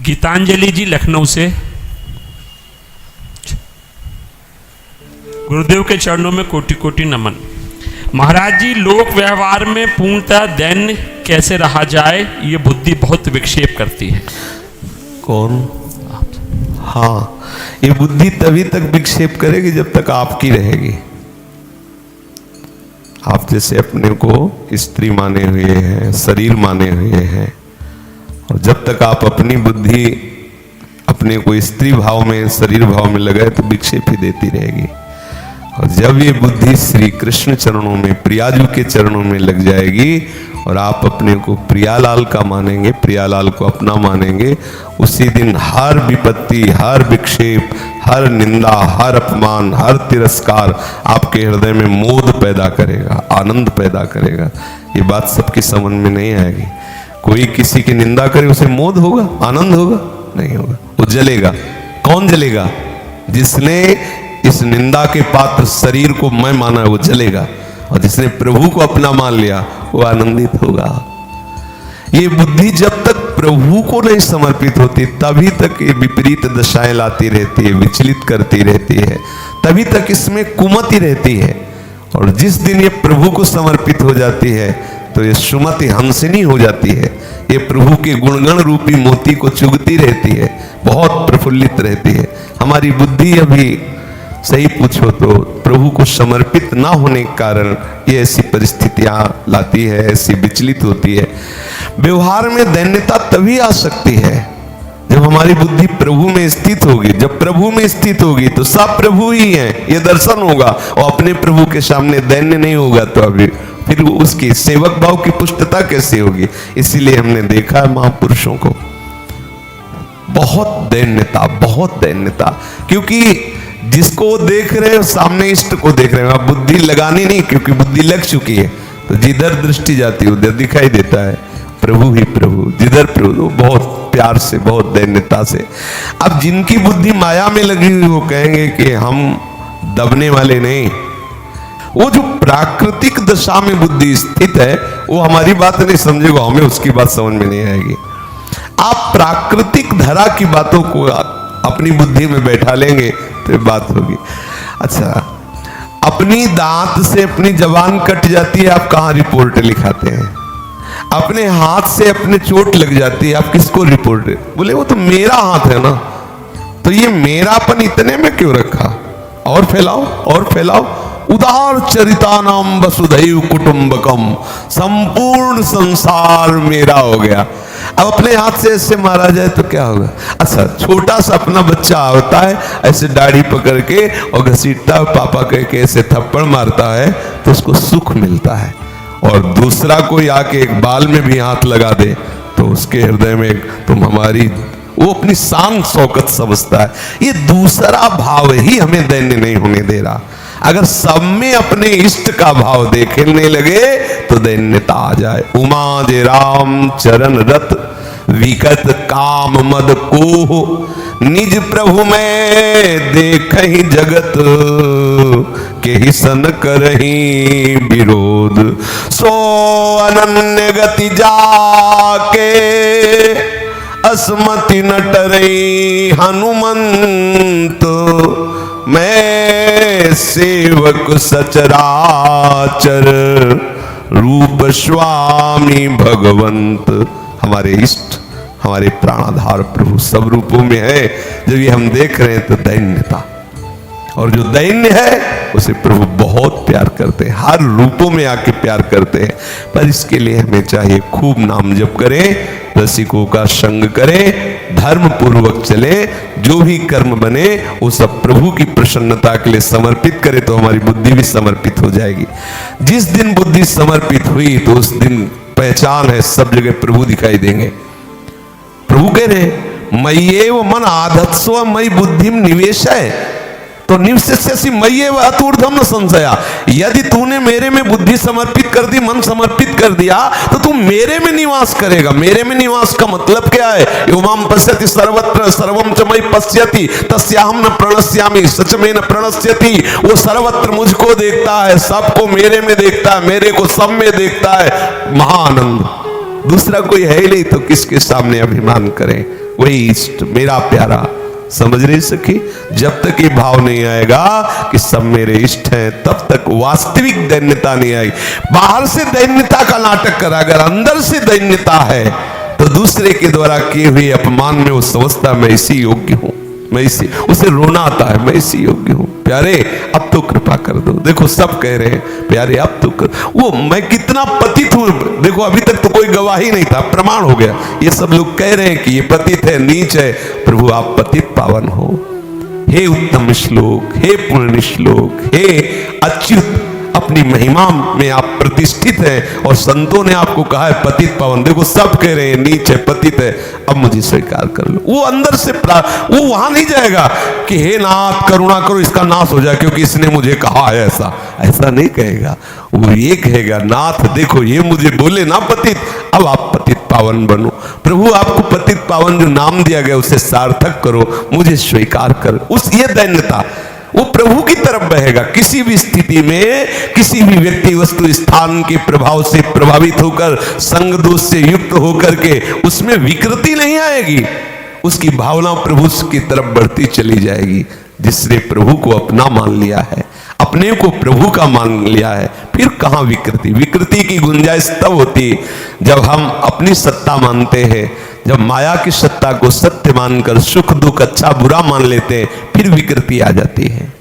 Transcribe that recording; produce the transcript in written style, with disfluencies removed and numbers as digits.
गीतांजलि जी लखनऊ से। गुरुदेव के चरणों में कोटि कोटि नमन। महाराज जी, लोक व्यवहार में पूर्णतः दैन्य कैसे रहा जाए, ये बुद्धि बहुत विक्षेप करती है। कौन? हाँ, ये बुद्धि तभी तक विक्षेप करेगी जब तक आपकी रहेगी। आप जैसे अपने को स्त्री माने हुए हैं, शरीर माने हुए हैं, और जब तक आप अपनी बुद्धि अपने को स्त्री भाव में, शरीर भाव में लगाए तो विक्षेप ही देती रहेगी। और जब ये बुद्धि श्री कृष्ण चरणों में, प्रियाजू के चरणों में लग जाएगी और आप अपने को प्रियालाल का मानेंगे, प्रियालाल को अपना मानेंगे, उसी दिन हर विपत्ति, हर विक्षेप, हर निंदा, हर अपमान, हर तिरस्कार आपके हृदय में मोद पैदा करेगा, आनंद पैदा करेगा। ये बात सबकी समझ में नहीं आएगी। कोई किसी की निंदा करे उसे मोद होगा, आनंद होगा? नहीं होगा, वो जलेगा। कौन जलेगा? जिसने इस निंदा के पात्र शरीर को मैं माना है वो जलेगा, और जिसने प्रभु को अपना मान लिया वो आनंदित होगा। ये बुद्धि जब तक प्रभु को नहीं समर्पित होती तभी तक ये विपरीत दशाएं लाती रहती है, विचलित करती रहती है, तभी तक इसमें कुमति रहती है। और जिस दिन ये प्रभु को समर्पित हो जाती है तो ये सुमति हंसिनी हो जाती है। ये प्रभु के गुणगण रूपी मोती को चुगती रहती है, बहुत प्रफुल्लित रहती है। हमारी बुद्धि अभी सही पूछो तो प्रभु को समर्पित ना होने के कारण ये ऐसी परिस्थितियां लाती है, ऐसी विचलित होती है। व्यवहार में दैन्यता तभी आ सकती है जब हमारी बुद्धि प्रभु में स्थित होगी। जब प्रभु में स्थित होगी तो सब प्रभु ही हैं, ये दर्शन होगा। और अपने प्रभु के सामने दैन्य नहीं होगा तो अभी फिर उसकी सेवक भाव की पुष्टता कैसे होगी? इसीलिए हमने देखा है महापुरुषों को बहुत दैन्यता, बहुत दैन्यता, क्योंकि जिसको देख रहे हैं सामने इष्ट को देख रहे हैं। आप बुद्धि लगानी नहीं, क्योंकि बुद्धि लग चुकी है तो जिधर दृष्टि जाती है उधर दिखाई देता है प्रभु ही प्रभु, जिधर प्रभु, बहुत प्यार से, बहुत दैन्यता से। अब जिनकी बुद्धि माया में लगी हुई वो कहेंगे कि हम दबने वाले नहीं। वो जो प्राकृतिक दशा में बुद्धि स्थित है वो हमारी बात नहीं समझेगा, हमें उसकी बात समझ में नहीं आएगी। आप प्राकृतिक धरा की बातों को अपनी बुद्धि में बैठा लेंगे तो बात होगी। अच्छा, अपनी दांत से अपनी जबान कट जाती है, आप कहां रिपोर्ट लिखाते हैं? अपने हाथ से अपने चोट लग जाती है, आप किसको रिपोर्ट? बोले वो तो मेरा हाथ है ना। तो ये मेरापन इतने में क्यों रखा? और फैलाओ, और फैलाओ। उदार चरितानाम वसुधैव कुटुंबकम, संपूर्ण संसार मेरा हो गया। अब अपने हाथ से ऐसे मारा जाए तो क्या होगा? अच्छा, छोटा सा अपना बच्चा होता है, ऐसे दाढ़ी पकड़ के और घसीटता, पापा कह के ऐसे थप्पड़ मारता है तो उसको सुख मिलता है। और दूसरा कोई आके एक बाल में भी हाथ लगा दे तो उसके हृदय में तुम हमारी, वो अपनी शान शौकत समझता है। ये दूसरा भाव ही हमें दैन्य नहीं होने दे रहा। अगर सब में अपने इष्ट का भाव देखने लगे तो दैन्यता आ जाए। उमा जे राम चरण रत विकट काम मद को, निज प्रभु में देखहि जगत के ही सन करहि विरोध। सो अनन्य गति जाके असमति न टरई हनुमंत, मैं सेवक सचराचर रूप स्वामी भगवंत। हमारे इष्ट, हमारे प्राणाधार प्रभु सब रूपों में है। जब ये हम देख रहे हैं तो दैन्यता, और जो दैन्य है उसे प्रभु बहुत प्यार करते हैं, हर रूपों में आके प्यार करते हैं। पर इसके लिए हमें चाहिए खूब नाम जप करें, रसिकों का संग करें, धर्म पूर्वक चले, जो भी कर्म बने वो सब प्रभु की प्रसन्नता के लिए समर्पित करें तो हमारी बुद्धि भी समर्पित हो जाएगी। जिस दिन बुद्धि समर्पित हुई तो उस दिन पहचान है, सब जगह प्रभु दिखाई देंगे। प्रभु कह रहे मय्येव मन आधत्स्व मयि बुद्धिम निवेशय, तो निवसिष्यसि मय्येव अतूर्ध्वम न संशया। यदि तूने मेरे में बुद्धि समर्पित कर दी, मन समर्पित कर दिया तो तू मेरे में निवास करेगा। मेरे में निवास का मतलब क्या है? युवाम पश्यति सर्वत्र सर्वम च मयि पश्यति तस्याहम न प्रणश्यामि सच में न प्रणश्यति। वो सर्वत्र मुझको देखता है, सबको मेरे में देखता है, मेरे को सब में देखता है। महाआनंद, दूसरा कोई है ही नहीं तो किसके सामने अभिमान करें? वही इष्ट, मेरा प्यारा। समझ नहीं सकी? जब तक ये भाव नहीं आएगा कि सब मेरे इष्ट हैं, तब तक वास्तविक दैन्यता नहीं आएगी। बाहर से दैन्यता का नाटक करा, अगर अंदर से दैन्यता है तो दूसरे के द्वारा किए हुए अपमान में वो समझता मैं इसी योग्य हूं, मैं इसी, उसे रोना आता है मैं इसी योग्य हूं। प्यारे अब तो कृपा कर दो। देखो सब कह रहे हैं प्यारे अब तो कर, वो मैं कितना पतित हूं। देखो अभी तक तो कोई गवाही नहीं था, प्रमाण हो गया। ये सब लोग कह रहे हैं कि ये पतित है, नीच है। प्रभु आप पतित पावन हो। हे उत्तम श्लोक, हे पूर्ण श्लोक, हे अच्युत, अपनी महिमा में आप प्रतिष्ठित हैं और संतों ने आपको कहा है पतित पावन। देखो सब कह रहे हैं नीच है, पतित है, अब मुझे स्वीकार कर लो। वो अंदर से वो वहां नहीं जाएगा कि हे नाथ करुणा करो इसका नाश हो जाए क्योंकि इसने मुझे कहा है ऐसा, ऐसा नहीं कहेगा। वो ये कहेगा नाथ देखो ये मुझे बोले ना पतित, अब आप पतित पावन बनो। प्रभु आपको पतित पावन जो नाम दिया गया उसे सार्थक करो, मुझे स्वीकार कर। उस ये दैन्यता वो प्रभु की तरफ बहेगा। किसी भी स्थिति में किसी भी व्यक्ति वस्तु स्थान के प्रभाव से प्रभावित होकर संग दोष से युक्त होकर के उसमें विकृति नहीं आएगी, उसकी भावना प्रभु की तरफ बढ़ती चली जाएगी। जिसने प्रभु को अपना मान लिया है, अपने को प्रभु का मान लिया है, फिर कहां विकृति? विकृति की गुंजाइश तब होती जब हम अपनी सत्ता मानते हैं, जब माया की सत्ता को सत्य मानकर सुख दुख अच्छा बुरा मान लेते हैं, फिर विकृति आ जाती है।